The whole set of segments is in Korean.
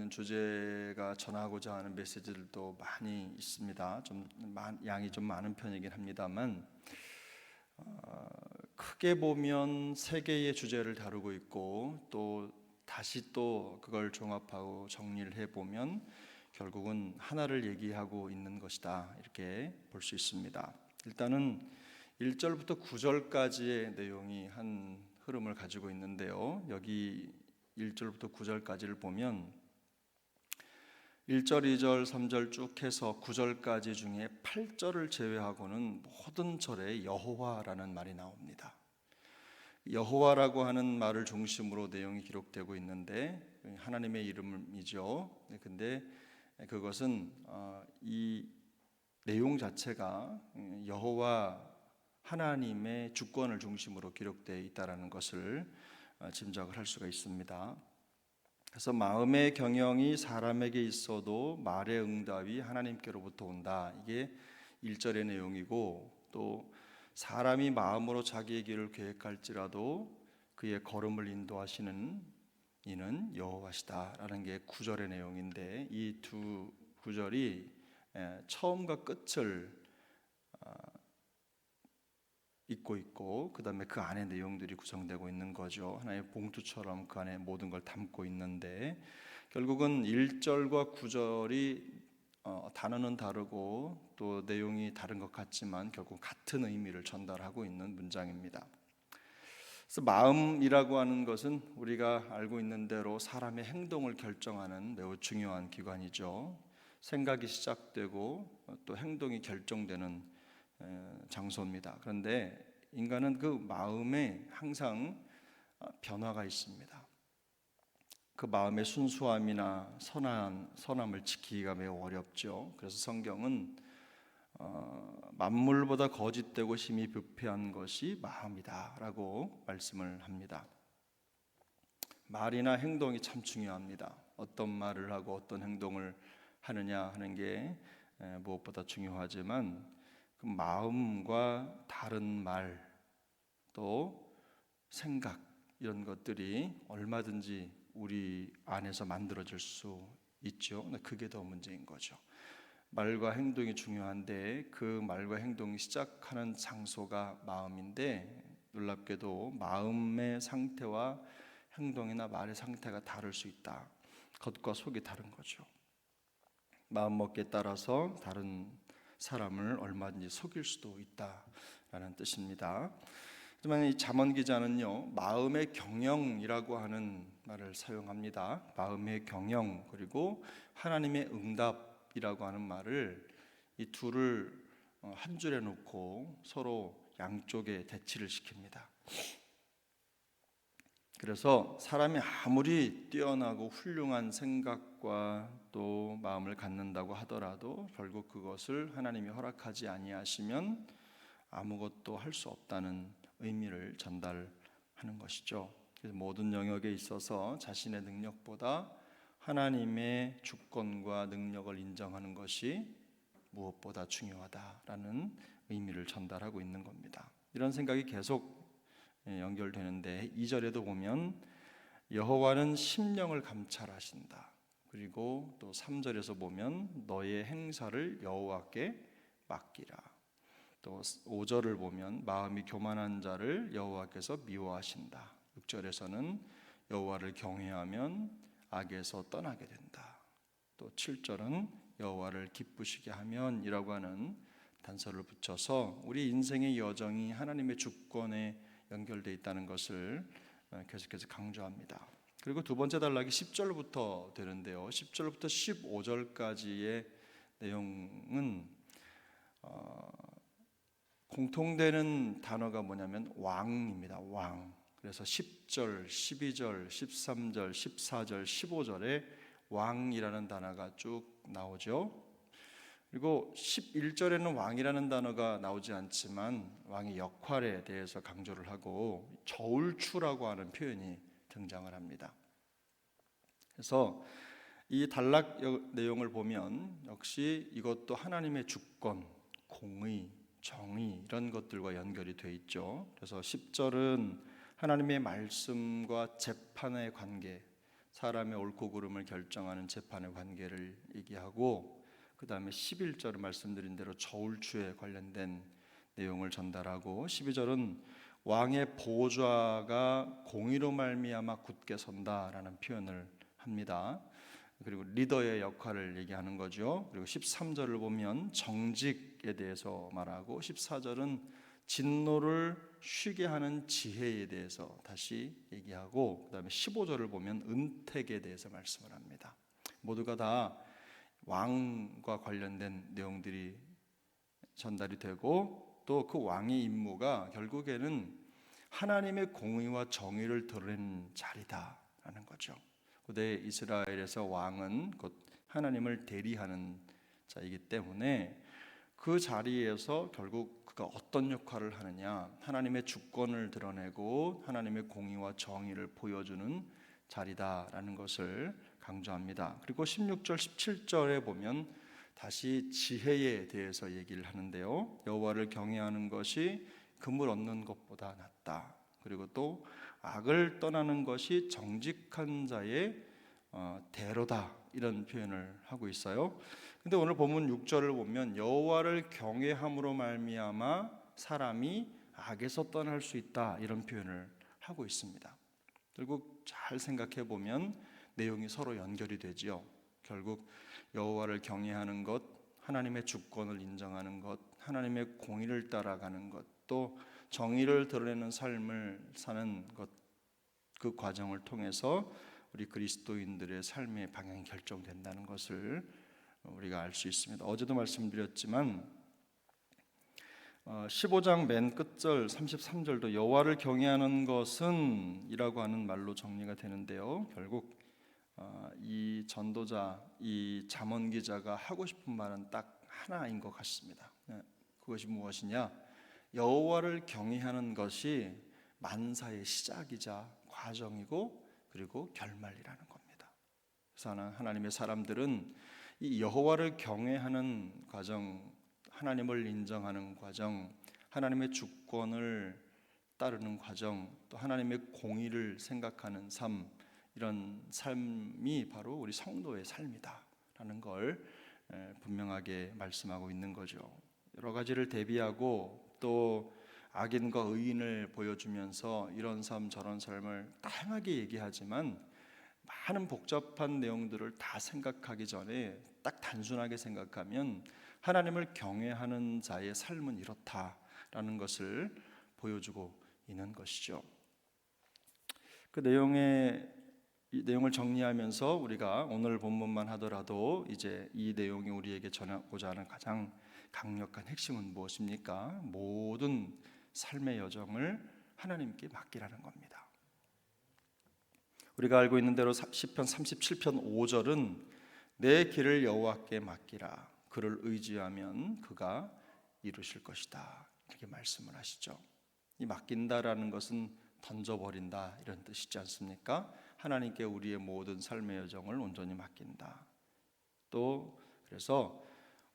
있는 주제가 전하고자 하는 메시지들도 많이 있습니다. 양이 좀 많은 편이긴 합니다만 크게 보면 세 개의 주제를 다루고 있고 또 다시 또 그걸 종합하고 정리를 해보면 결국은 하나를 얘기하고 있는 것이다, 이렇게 볼 수 있습니다. 일단은 1절부터 9절까지의 내용이 한 흐름을 가지고 있는데요, 여기 1절부터 9절까지를 보면 1절, 2절, 3절 쭉 해서 9절까지 중에 8절을 제외하고는 모든 절에 여호와라는 말이 나옵니다. 여호와라고 하는 말을 중심으로 내용이 기록되고 있는데 하나님의 이름이죠. 근데 그것은 이 내용 자체가 여호와 하나님의 주권을 중심으로 기록되어 있다는 것을 짐작을 할 수가 있습니다. 그래서 마음의 경영이 사람에게 있어도 말의 응답이 하나님께로부터 온다, 이게 1절의 내용이고, 또 사람이 마음으로 자기의 길을 계획할지라도 그의 걸음을 인도하시는 이는 여호와시다라는 게 9절의 내용인데, 이 두 구절이 처음과 끝을 잇고 있고 그 다음에 그 안에 내용들이 구성되고 있는 거죠. 하나의 봉투처럼 그 안에 모든 걸 담고 있는데, 결국은 1절과 9절이 단어는 다르고 또 내용이 다른 것 같지만 결국 같은 의미를 전달하고 있는 문장입니다. 그래서 마음이라고 하는 것은 우리가 알고 있는 대로 사람의 행동을 결정하는 매우 중요한 기관이죠. 생각이 시작되고 또 행동이 결정되는 장소입니다. 그런데 인간은 그 마음에 항상 변화가 있습니다. 그 마음의 순수함이나 선함을 지키기가 매우 어렵죠. 그래서 성경은 만물보다 거짓되고 심히 부패한 것이 마음이다라고 말씀을 합니다. 말이나 행동이 참 중요합니다. 어떤 말을 하고 어떤 행동을 하느냐 하는 게 무엇보다 중요하지만, 그 마음과 다른 말, 또 생각, 이런 것들이 얼마든지 우리 안에서 만들어질 수 있죠. 그게 더 문제인 거죠. 말과 행동이 중요한데 그 말과 행동이 시작하는 장소가 마음인데, 놀랍게도 마음의 상태와 행동이나 말의 상태가 다를 수 있다. 겉과 속이 다른 거죠. 마음먹기에 따라서 다른 사람을 얼마든지 속일 수도 있다라는 뜻입니다. 하지만 이 잠언 기자는요, 마음의 경영이라고 하는 말을 사용합니다. 마음의 경영, 그리고 하나님의 응답이라고 하는 말을, 이 둘을 한 줄에 놓고 서로 양쪽에 대치를 시킵니다. 그래서 사람이 아무리 뛰어나고 훌륭한 생각과 또 마음을 갖는다고 하더라도 결국 그것을 하나님이 허락하지 아니하시면 아무것도 할 수 없다는 의미를 전달하는 것이죠. 그래서 모든 영역에 있어서 자신의 능력보다 하나님의 주권과 능력을 인정하는 것이 무엇보다 중요하다라는 의미를 전달하고 있는 겁니다. 이런 생각이 계속 연결되는데, 2절에도 보면 여호와는 심령을 감찰하신다. 그리고 또 3절에서 보면 너의 행사를 여호와께 맡기라. 또 5절을 보면 마음이 교만한 자를 여호와께서 미워하신다. 6절에서는 여호와를 경외하면 악에서 떠나게 된다. 또 7절은 여호와를 기쁘시게 하면 이라고 하는 단서를 붙여서 우리 인생의 여정이 하나님의 주권에 연결되어 있다는 것을 계속해서 강조합니다. 그리고 두 번째 단락이 10절부터 되는데요, 10절부터 15절까지의 내용은 공통되는 단어가 뭐냐면 왕입니다. 왕. 그래서 10절, 12절, 13절, 14절, 15절에 왕이라는 단어가 쭉 나오죠. 그리고 11절에는 왕이라는 단어가 나오지 않지만 왕의 역할에 대해서 강조를 하고 저울추라고 하는 표현이 등장을 합니다. 그래서 이 단락 내용을 보면 역시 이것도 하나님의 주권, 공의, 정의, 이런 것들과 연결이 돼 있죠. 그래서 10절은 하나님의 말씀과 재판의 관계, 사람의 옳고 그름을 결정하는 재판의 관계를 얘기하고, 그 다음에 11절을 말씀드린 대로 저울추에 관련된 내용을 전달하고, 12절은 왕의 보좌가 공의로 말미암아 굳게 선다라는 표현을 합니다. 그리고 리더의 역할을 얘기하는 거죠. 그리고 13절을 보면 정직에 대해서 말하고, 14절은 진노를 쉬게 하는 지혜에 대해서 다시 얘기하고, 그 다음에 15절을 보면 은택에 대해서 말씀을 합니다. 모두가 다 왕과 관련된 내용들이 전달이 되고, 또 그 왕의 임무가 결국에는 하나님의 공의와 정의를 드러내는 자리다라는 거죠. 고대 이스라엘에서 왕은 곧 하나님을 대리하는 자이기 때문에 그 자리에서 결국 그가 어떤 역할을 하느냐, 하나님의 주권을 드러내고 하나님의 공의와 정의를 보여주는 자리다라는 것을 강조합니다. 그리고 16절 17절에 보면 다시 지혜에 대해서 얘기를 하는데요, 여호와를 경외하는 것이 금을 얻는 것보다 낫다. 그리고 또 악을 떠나는 것이 정직한 자의 대로다, 이런 표현을 하고 있어요. 근데 오늘 본문 6절을 보면 여호와를 경외함으로 말미암아 사람이 악에서 떠날 수 있다, 이런 표현을 하고 있습니다. 결국 잘 생각해 보면 내용이 서로 연결이 되지요. 결국 여호와를 경외하는 것, 하나님의 주권을 인정하는 것, 하나님의 공의를 따라가는 것, 또 정의를 드러내는 삶을 사는 것, 그 과정을 통해서 우리 그리스도인들의 삶의 방향이 결정된다는 것을 우리가 알 수 있습니다. 어제도 말씀드렸지만 15장 맨 끝절 33절도 여호와를 경외하는 것은 이라고 하는 말로 정리가 되는데요, 결국 이 전도자, 이 잠언 기자가 하고 싶은 말은 딱 하나인 것 같습니다. 그것이 무엇이냐? 여호와를 경외하는 것이 만사의 시작이자 과정이고 그리고 결말이라는 겁니다. 그래서 하나님의 사람들은 이 여호와를 경외하는 과정, 하나님을 인정하는 과정, 하나님의 주권을 따르는 과정, 또 하나님의 공의를 생각하는 삶, 이런 삶이 바로 우리 성도의 삶이다라는 걸 분명하게 말씀하고 있는 거죠. 여러 가지를 대비하고 또 악인과 의인을 보여주면서 이런 삶 저런 삶을 다양하게 얘기하지만 많은 복잡한 내용들을 다 생각하기 전에 딱 단순하게 생각하면 하나님을 경외하는 자의 삶은 이렇다라는 것을 보여주고 있는 것이죠. 그 이 내용을 정리하면서 우리가 오늘 본문만 하더라도 이제 이 내용이 우리에게 전하고자 하는 가장 강력한 핵심은 무엇입니까? 모든 삶의 여정을 하나님께 맡기라는 겁니다. 우리가 알고 있는 대로 시편 37편 5절은 내 길을 여호와께 맡기라, 그를 의지하면 그가 이루실 것이다, 이렇게 말씀을 하시죠. 이 맡긴다라는 것은 던져버린다, 이런 뜻이지 않습니까? 하나님께 우리의 모든 삶의 여정을 온전히 맡긴다. 또 그래서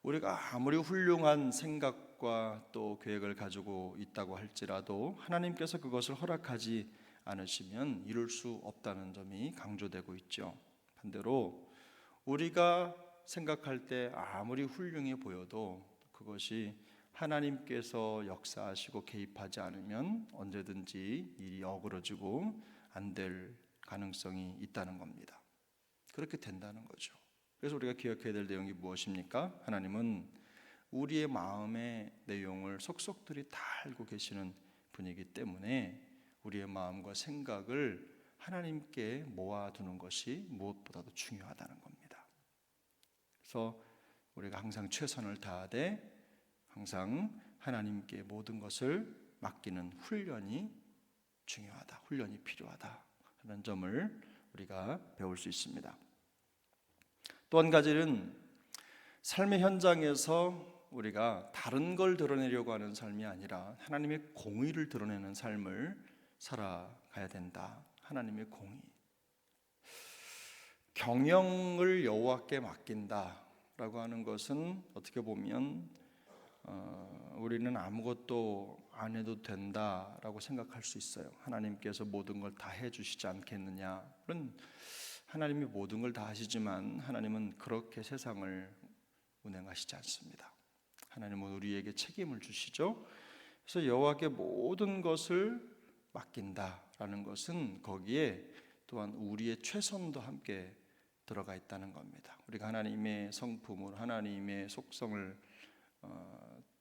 우리가 아무리 훌륭한 생각과 또 계획을 가지고 있다고 할지라도 하나님께서 그것을 허락하지 않으시면 이룰 수 없다는 점이 강조되고 있죠. 반대로 우리가 생각할 때 아무리 훌륭해 보여도 그것이 하나님께서 역사하시고 개입하지 않으면 언제든지 일이 어그러지고 안 될 가능성이 있다는 겁니다. 그렇게 된다는 거죠. 그래서 우리가 기억해야 될 내용이 무엇입니까? 하나님은 우리의 마음의 내용을 속속들이 다 알고 계시는 분이기 때문에 우리의 마음과 생각을 하나님께 모아두는 것이 무엇보다도 중요하다는 겁니다. 그래서 우리가 항상 최선을 다하되 항상 하나님께 모든 것을 맡기는 훈련이 중요하다, 훈련이 필요하다 하는 점을 우리가 배울 수 있습니다. 또 한 가지는 삶의 현장에서 우리가 다른 걸 드러내려고 하는 삶이 아니라 하나님의 공의를 드러내는 삶을 살아가야 된다. 하나님의 공의. 경영을 여호와께 맡긴다라고 하는 것은 어떻게 보면 우리는 아무것도 안 해도 된다라고 생각할 수 있어요. 하나님께서 모든 걸 다 해주시지 않겠느냐, 그런 하나님이 모든 걸 다 하시지만 하나님은 그렇게 세상을 운행하시지 않습니다. 하나님은 우리에게 책임을 주시죠. 그래서 여호와께 모든 것을 맡긴다라는 것은 거기에 또한 우리의 최선도 함께 들어가 있다는 겁니다. 우리가 하나님의 성품을, 하나님의 속성을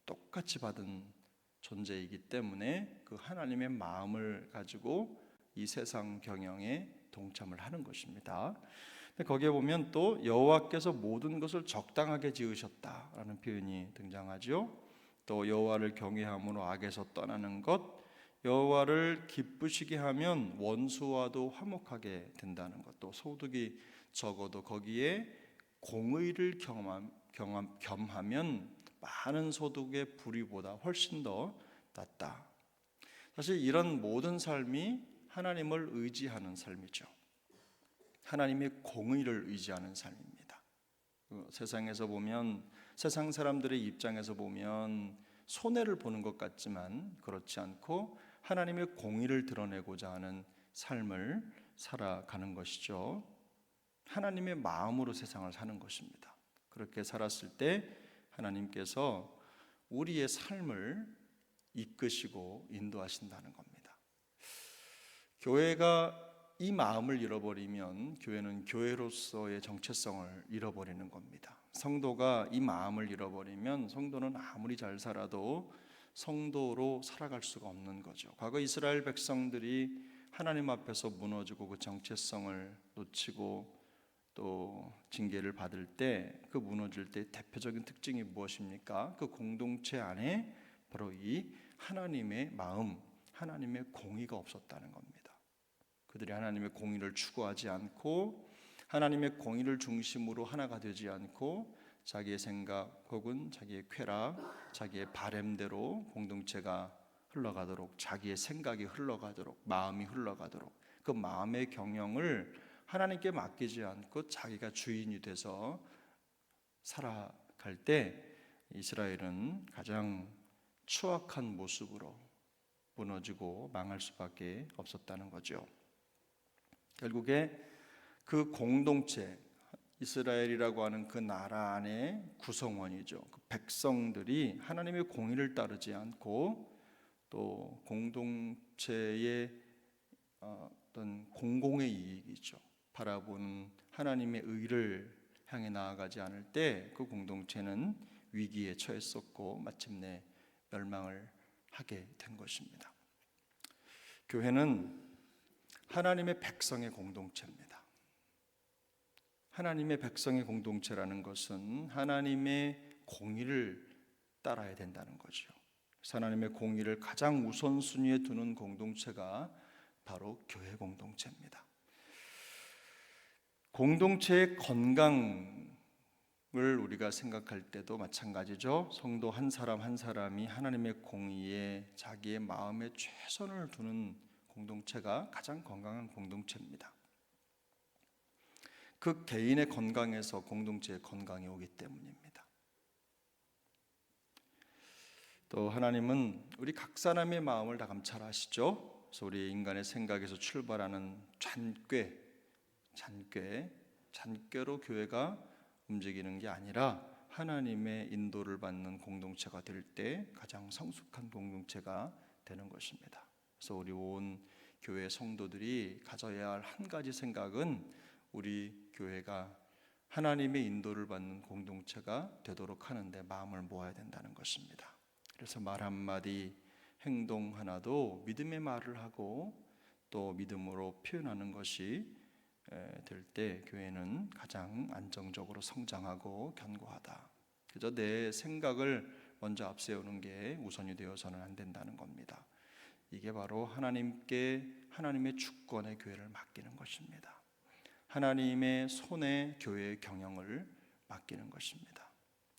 똑같이 받은 존재이기 때문에 그 하나님의 마음을 가지고 이 세상 경영에 동참을 하는 것입니다. 거기에 보면 또 여호와께서 모든 것을 적당하게 지으셨다라는 표현이 등장하죠. 또 여호와를 경외함으로 악에서 떠나는 것, 여호와를 기쁘시게 하면 원수와도 화목하게 된다는 것, 또 소득이 적어도 거기에 공의를 겸하면 많은 소득의 불의보다 훨씬 더 낫다. 사실 이런 모든 삶이 하나님을 의지하는 삶이죠. 하나님의 공의를 의지하는 삶입니다. 세상에서 보면, 세상 사람들의 입장에서 보면 손해를 보는 것 같지만 그렇지 않고 하나님의 공의를 드러내고자 하는 삶을 살아가는 것이죠. 하나님의 마음으로 세상을 사는 것입니다. 그렇게 살았을 때 하나님께서 우리의 삶을 이끄시고 인도하신다는 겁니다. 교회가 이 마음을 잃어버리면 교회는 교회로서의 정체성을 잃어버리는 겁니다. 성도가 이 마음을 잃어버리면 성도는 아무리 잘 살아도 성도로 살아갈 수가 없는 거죠. 과거 이스라엘 백성들이 하나님 앞에서 무너지고 그 정체성을 놓치고 또 징계를 받을 때 그 무너질 때 대표적인 특징이 무엇입니까? 그 공동체 안에 바로 이 하나님의 마음, 하나님의 공의가 없었다는 겁니다. 그들이 하나님의 공의를 추구하지 않고 하나님의 공의를 중심으로 하나가 되지 않고 자기의 생각 혹은 자기의 쾌락, 자기의 바램대로 공동체가 흘러가도록, 자기의 생각이 흘러가도록, 마음이 흘러가도록 그 마음의 경영을 하나님께 맡기지 않고 자기가 주인이 돼서 살아갈 때 이스라엘은 가장 추악한 모습으로 무너지고 망할 수밖에 없었다는 거죠. 결국에 그 공동체, 이스라엘이라고 하는 그 나라 안의 구성원이죠. 그 백성들이 하나님의 공의를 따르지 않고 또 공동체의 어떤 공공의 이익이죠. 바라보는 하나님의 의를 향해 나아가지 않을 때 그 공동체는 위기에 처했었고 마침내 멸망을 하게 된 것입니다. 교회는 하나님의 백성의 공동체입니다. 하나님의 백성의 공동체라는 것은 하나님의 공의를 따라야 된다는 거죠. 하나님의 공의를 가장 우선순위에 두는 공동체가 바로 교회 공동체입니다. 공동체의 건강을 우리가 생각할 때도 마찬가지죠. 성도 한 사람 한 사람이 하나님의 공의에 자기의 마음에 최선을 두는 공동체가 가장 건강한 공동체입니다. 그 개인의 건강에서 공동체의 건강이 오기 때문입니다. 또 하나님은 우리 각 사람의 마음을 다 감찰하시죠. 그래서 우리 인간의 생각에서 출발하는 잔꾀로 교회가 움직이는 게 아니라 하나님의 인도를 받는 공동체가 될 때 가장 성숙한 공동체가 되는 것입니다. 그래서 우리 온 교회 성도들이 가져야 할 한 가지 생각은 우리 교회가 하나님의 인도를 받는 공동체가 되도록 하는데 마음을 모아야 된다는 것입니다. 그래서 말 한마디, 행동 하나도 믿음의 말을 하고 또 믿음으로 표현하는 것이 될 때 교회는 가장 안정적으로 성장하고 견고하다. 그저 내 생각을 먼저 앞세우는 게 우선이 되어서는 안 된다는 겁니다. 이게 바로 하나님의 주권의 교회를 맡기는 것입니다. 하나님의 손에 교회의 경영을 맡기는 것입니다.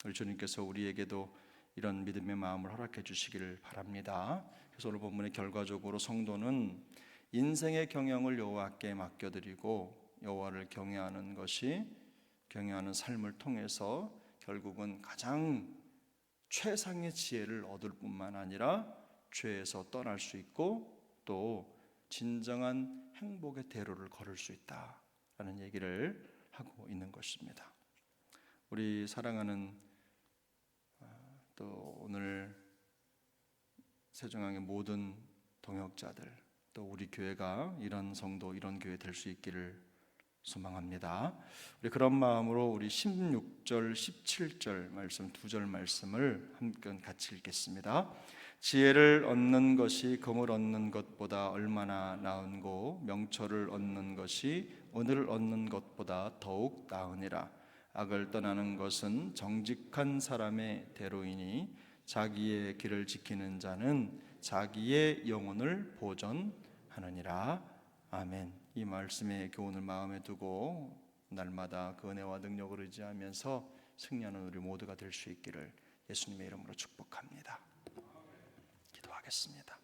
우리 주님께서 우리에게도 이런 믿음의 마음을 허락해 주시기를 바랍니다. 그래서 오늘 본문의 결과적으로 성도는 인생의 경영을 여호와께 맡겨드리고 여호와를 경외하는 삶을 통해서 결국은 가장 최상의 지혜를 얻을 뿐만 아니라 죄에서 떠날 수 있고 또 진정한 행복의 대로를 걸을 수 있다라는 라는 얘기를 하고 있는 것입니다. 우리 사랑하는 또 오늘 세종항의 모든 동역자들, 또 우리 교회가 이런 성도, 이런 교회 될 수 있기를 소망합니다. 우리 그런 마음으로 우리 16절, 17절 말씀, 2절 말씀을 함께 같이 읽겠습니다. 지혜를 얻는 것이 금을 얻는 것보다 얼마나 나은고 명철을 얻는 것이 은을 얻는 것보다 더욱 나으니라. 악을 떠나는 것은 정직한 사람의 대로이니 자기의 길을 지키는 자는 자기의 영혼을 보존하느니라. 아멘. 이 말씀의 교훈을 마음에 두고 날마다 그 은혜와 능력을 의지하면서 승리하는 우리 모두가 될 수 있기를 예수님의 이름으로 축복합니다. 기도하겠습니다.